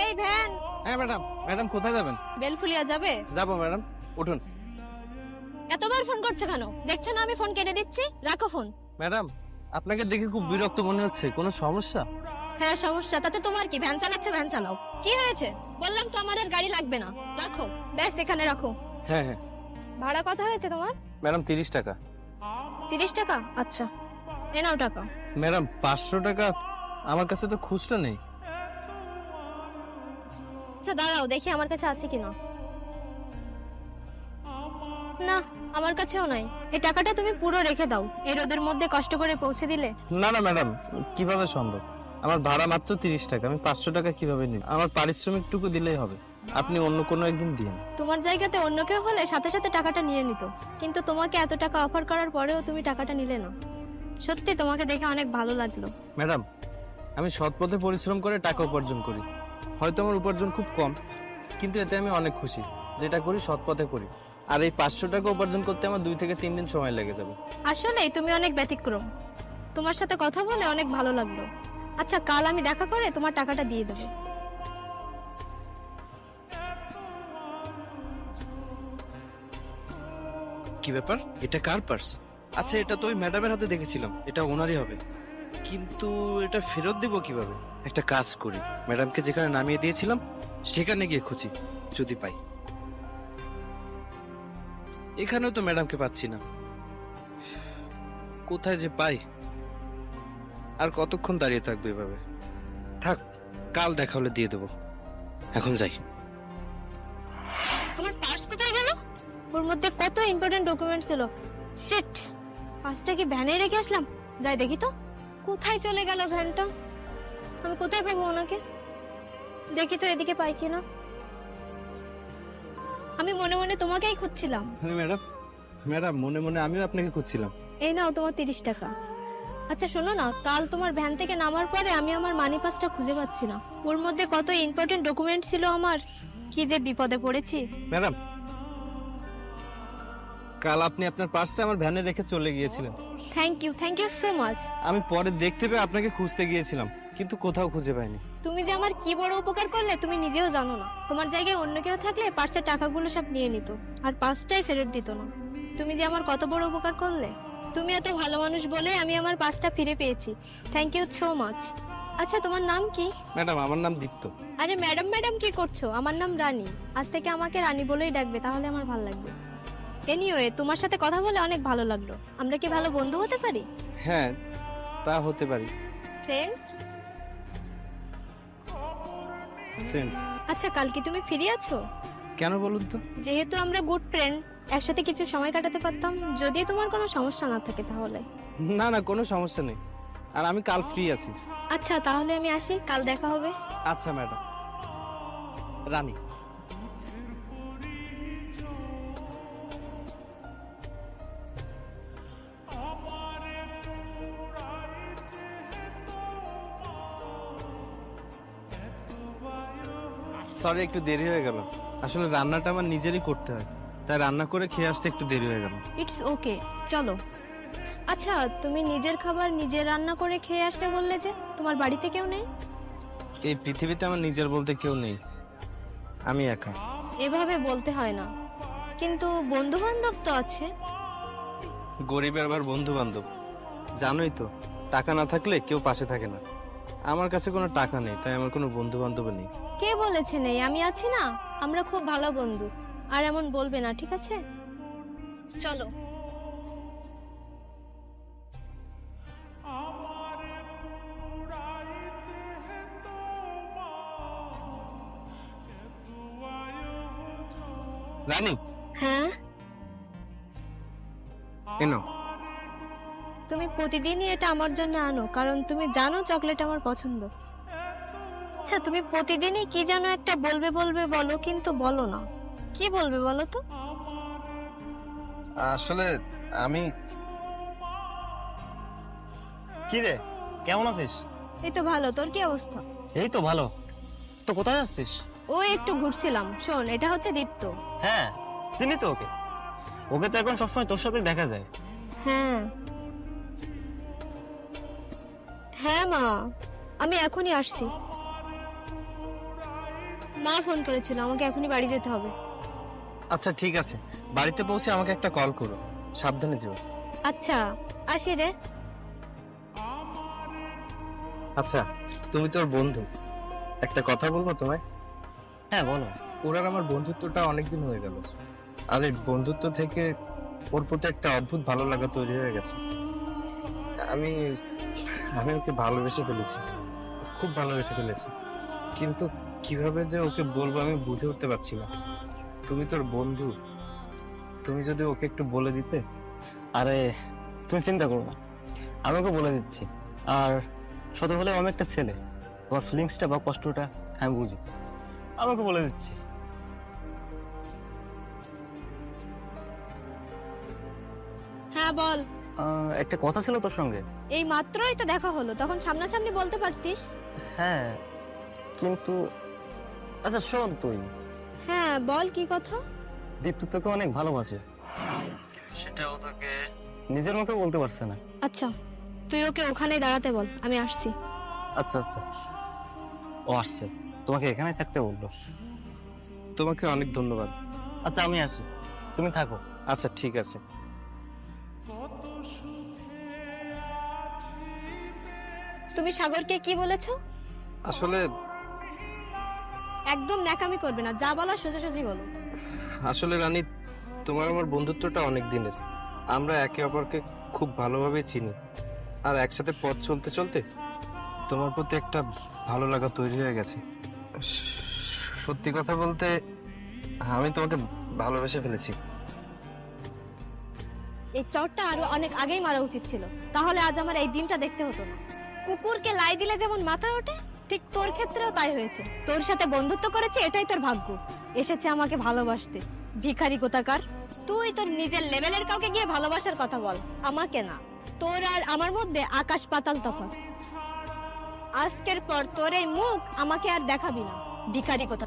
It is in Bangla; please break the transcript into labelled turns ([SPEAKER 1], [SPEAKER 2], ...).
[SPEAKER 1] এই ভ্যান।
[SPEAKER 2] হ্যাঁ ম্যাডাম। ম্যাডাম কোথায় যাবেন?
[SPEAKER 1] বেলফুলিয়া যাবে?
[SPEAKER 2] যাবো ম্যাডাম, উঠুন।
[SPEAKER 1] এতবার ফোন করছো কেন? দেখছো না আমি ফোন কেটে দিচ্ছি, রাখো ফোন।
[SPEAKER 2] ম্যাডাম, আপনাকে দেখে খুব বিরক্ত মনে হচ্ছে, কোনো সমস্যা?
[SPEAKER 1] হ্যাঁ সমস্যা, তাতে তোমার কি? ভ্যান চালাচ্ছ, ভ্যান চালাও। কি হয়েছে? বললাম তো আমার আর গাড়ি লাগবে না, রাখো। ব্যাস এখানে রাখো।
[SPEAKER 2] হ্যাঁ হ্যাঁ
[SPEAKER 1] ভাড়া কত হয়েছে তোমার?
[SPEAKER 2] ম্যাডাম, 30 টাকা।
[SPEAKER 1] 30 টাকা? আচ্ছা, এ নাও টাকা।
[SPEAKER 2] ম্যাডাম 500 টাকা আমার কাছে তো খুচরা নেই।
[SPEAKER 1] আচ্ছা দাঁড়াও, দেখি আমার কাছে আছে কিনা। না, আমার কাছেও নাই। এই টাকাটা তুমি পুরো রেখে দাও, এই রোদের মধ্যে কষ্ট করে পৌঁছে দিলে।
[SPEAKER 2] না না ম্যাডাম, কিভাবে সম্ভব? আমার ভাড়া মাত্র 30 টাকা, আমি 500 টাকা কিভাবে নিব? আমার পারিশ্রমিকটুকু দিলেই হবে, আপনি অন্য কোনো একদিন দিন।
[SPEAKER 1] তোমার জায়গাতে অন্য কেউ হলে সাথে সাথে টাকাটা নিয়ে নিত, কিন্তু তোমাকে এত টাকা অফার করার পরেও তুমি টাকাটা নিলে না। সত্যি তোমাকে দেখে অনেক ভালো লাগলো।
[SPEAKER 2] ম্যাডাম, আমি সৎ পথে পরিশ্রম করে টাকা উপার্জন করি। হয়তো আমার উপার্জন খুব কম, কিন্তু এতে আমি অনেক খুশি। যেটা করি সৎ পথে করি। আর এই 500 টাকা উপার্জন করতে আমার 2 থেকে 3 দিন সময় লেগে যাবে।
[SPEAKER 1] আসলেই তুমি অনেক ব্যতিক্রম। তোমার সাথে কথা বলে অনেক ভালো লাগলো। আচ্ছা, কাল আমি দেখা করে তোমার টাকাটা দিয়ে দেবো।
[SPEAKER 3] কি ব্যাপার? এটা কার পার্স? আচ্ছা, এটা তো ওই ম্যাডামের হাতে দেখেছিলাম, এটা ওনারই হবে। কিন্তু এটা ফেরত দিব কিভাবে? একটা কাজ করি, ম্যাডামকে যেখানে নামিয়ে দিয়েছিলাম সেখানে গিয়ে খুঁজি, যদি পাই। এখানেও তো ম্যাডামকে পাচ্ছি না, কোথায় যে পাই। আর কতক্ষণ দাঁড়িয়ে থাকবো এভাবে? থাক, কাল দেখা হলে দিয়ে দেবো। এখন যাই।
[SPEAKER 1] আমার পার্স কোথায় গেল? ওর মধ্যে কত ইম্পর্টেন্ট ডকুমেন্ট ছিল। শিট, পার্সটা কি ভ্যানে রেখে আসলাম? যাই দেখি তো, কোথায় চলে গেল ভ্যানটা। আমি কোথায় পাবো ওনাকে? দেখি তো এদিকে পাই কিনা। আমি মনে মনে তোমাকেই খুঁজছিলাম।
[SPEAKER 2] আরে ম্যাডাম, ম্যাডাম মনে মনে আমিও আপনাকে খুঁজছিলাম।
[SPEAKER 1] এই নাও তোমার 30 টাকা। আচ্ছা শোনো না, কাল তোমার ভ্যান থেকে নামার পরে আমি আমার মানি পাসটা খুঁজে পাচ্ছি না। ওর মধ্যে কত ইম্পর্টেন্ট ডকুমেন্ট ছিল আমার, কি যে বিপদে পড়েছি।
[SPEAKER 2] ম্যাডাম, কাল আপনি আপনার পার্সটা আমার ভ্যানে রেখে চলে গিয়েছিলেন।
[SPEAKER 1] Thank you so much.
[SPEAKER 2] আমি পরে দেখতে পেয়ে আপনাকে খুঁজতে গিয়েছিলাম, কিন্তু কোথাও খুঁজে পাইনি।
[SPEAKER 1] তুমি যে আমার কি বড় উপকার করলে তুমি নিজেও জানো না। তোমার জায়গায় অন্য কেউ থাকলে পার্সের টাকাগুলো সব নিয়ে নিত, আর পার্সটাই ফেরত দিত না। তুমি যে আমার কত বড় উপকার করলে। তুমি এত ভালো মানুষ বলে আমি আমার পার্সটা ফিরে পেয়েছি। Thank you so much. আচ্ছা তোমার নাম কি?
[SPEAKER 2] ম্যাডাম, আমার নাম দীপ্ত।
[SPEAKER 1] আরে ম্যাডাম ম্যাডাম কি করছো? আমার নাম রানী। আজ থেকে আমাকে রানী বলেই ডাকবে, তাহলে আমার ভালো লাগবে। এনিওয়ে, তোমার সাথে কথা বলে অনেক ভালো লাগলো। আমরা কি ভালো বন্ধু হতে পারি?
[SPEAKER 2] হ্যাঁ, তা হতে পারি।
[SPEAKER 1] ফ্রেন্ডস?
[SPEAKER 2] ফ্রেন্ডস?
[SPEAKER 1] আচ্ছা, কাল কি তুমি ফ্রি আছো?
[SPEAKER 2] কেন বলুন তো?
[SPEAKER 1] যেহেতু আমরা গুড ফ্রেন্ড, একসাথে কিছু সময় কাটাতে পারতাম, যদি তোমার কোনো সমস্যা না থাকে তাহলে।
[SPEAKER 2] না না, কোনো সমস্যা নেই, আর আমি কাল ফ্রি আছি।
[SPEAKER 1] আচ্ছা তাহলে আমি আসি, কাল দেখা হবে।
[SPEAKER 2] আচ্ছা ম্যাডাম। রানী, সরি একটু দেরি হয়ে গেল। আসলে রান্নাটা আমার নিজেরই করতে হয়, তাই রান্না করে খেয়ে আসতে একটু দেরি হয়ে গেল।
[SPEAKER 1] ইটস ওকে, চলো। আচ্ছা, তুমি নিজের খাবার নিজে রান্না করে খেয়ে আসলে বললে যে, তোমার বাড়িতে কেউ নেই?
[SPEAKER 2] এই পৃথিবীতে আমার নিজের বলতে কেউ নেই, আমি একা।
[SPEAKER 1] এভাবে বলতে হয় না, কিন্তু বন্ধু বান্ধব তো আছে।
[SPEAKER 2] গরিবের আবার বন্ধু বান্ধব, জানোই তো, টাকা না থাকলে কেউ পাশে থাকে না। আমার কাছে কোনো টাকা নেই, তাই আমার কোনো বন্ধু বান্ধব নেই।
[SPEAKER 1] কে বলেছে নেই? আমি আছি না, আমরা খুব ভালো বন্ধু। আর এমন বলবে না, ঠিক আছে? চলো।
[SPEAKER 2] রানী,
[SPEAKER 1] হ্যাঁ,
[SPEAKER 2] এনো।
[SPEAKER 1] তুমি প্রতিদিনই এটা আমার জন্য আনো, কারণ তুমি জানো চকলেট আমার পছন্দ। আচ্ছা, তুমি প্রতিদিনই কি যেন একটা বলবে বলবে বলো, কিন্তু বলো না। কি বলবে বলো তো?
[SPEAKER 2] আসলে আমি।
[SPEAKER 4] কি রে, কেমন আছিস?
[SPEAKER 1] এই তো ভালো, তোর কি অবস্থা?
[SPEAKER 4] এই তো ভালো। তো কোথায় আসছিস?
[SPEAKER 1] ও একটু ঘুরছিলাম। শোন, এটা হচ্ছে দীপ্ত।
[SPEAKER 4] হ্যাঁ, চিনি তো ওকে। ওকে তো এখন সবসময় তোর সাথে দেখা যায়।
[SPEAKER 1] হ্যাঁ হ্যাঁ মা, আমি এখনই আসছি। মা ফোন করেছিল, আমাকে এখনই বাড়ি যেতে হবে।
[SPEAKER 2] আচ্ছা ঠিক আছে, বাড়িতে পৌঁছে আমাকে একটা কল করো, সাবধানে যেও।
[SPEAKER 1] আচ্ছা, আসি রে।
[SPEAKER 2] আচ্ছা, তুমি তোর বন্ধু, একটা কথা বলবো তোমায়?
[SPEAKER 4] হ্যাঁ বলো।
[SPEAKER 2] ওর আর আমার বন্ধুত্বটা অনেকদিন হয়ে গেল, আর এই বন্ধুত্ব থেকে ওর প্রতি একটা অদ্ভুত ভালো লাগা তৈরি হয়ে গেছে। আমি আমি ওকে ভালোবেসে ফেলেছি, খুব ভালোবেসে ফেলেছি, কিন্তু কিভাবে যে ওকে বলবো আমি বুঝে উঠতে পারছি না। তুমি তোর বন্ধু, তুমি যদি ওকে একটু বলে দিতে।
[SPEAKER 4] আরে তুমি চিন্তা করো না, আমি ওকে বলে দিচ্ছি। আর শত হলেও আমি একটা ছেলে, তোমার ফিলিংসটা বা কষ্টটা আমি বুঝি, আমি ওকে বলে দিচ্ছি।
[SPEAKER 1] হ্যাঁ বল।
[SPEAKER 4] একটা কথা ছিল তোর সঙ্গে।
[SPEAKER 1] এই মাত্রই তো দেখা হলো, তখন সামনাসামনি বলতে পারতিস।
[SPEAKER 4] হ্যাঁ কিন্তু আচ্ছা শোন, তুই
[SPEAKER 1] হ্যাঁ বল, কি কথা?
[SPEAKER 4] দীপ্ত তোকে অনেক ভালোবাসে, সেটা ও তোকে নিজের মুখে বলতে পারছে না।
[SPEAKER 1] আচ্ছা, তুই ওকে ওখানে দাঁড়াতে বল, আমি আসছি।
[SPEAKER 4] আচ্ছা আচ্ছা, ও আসছে, তোমাকে এখানে থাকতে বললো।
[SPEAKER 2] তোমাকে অনেক ধন্যবাদ।
[SPEAKER 4] আচ্ছা আমি আসি, তুমি থাকো।
[SPEAKER 2] আচ্ছা ঠিক আছে।
[SPEAKER 1] তুমি সাগরকে কি বলেছো?
[SPEAKER 2] আসলে
[SPEAKER 1] একদম ন্যাকামি করবে না, যা বলার সোজাসুজি বলো।
[SPEAKER 2] আসলে রানী, তোমার আমার বন্ধুত্বটা অনেক দিনের, আমরা একে অপরকে খুব ভালোভাবে চিনি, আর একসাথে পথ চলতে চলতে তোমার প্রতি একটা ভালো লাগা তৈরি হয়ে গেছে। সত্যি কথা বলতে আমি তোমাকে ভালোবেসে ফেলেছি।
[SPEAKER 1] এই চটটা আরো অনেক আগেই মারা উচিত ছিল, তাহলে আজ আমার এই দিনটা দেখতে হতো না। কুকুরকে লাই দিলে যেমন মাথা ওঠে, ঠিক তোর ক্ষেত্রেও তাই হয়েছে। তোর সাথে বন্ধুত্ব করেছে, এটাই তোর ভাগ্য। এসেছে আমাকে ভালোবাসতে, ভিখারি কোথাকার। তুই তোর নিজের লেভেলের কাউকে গিয়ে ভালোবাসার কথা বল, আমাকে না। তোর আর আমার মধ্যে আকাশ পাতাল তফাৎ। আজকের পর তোর এই মুখ আমাকে আর দেখাবি না, ভিখারি কোথা।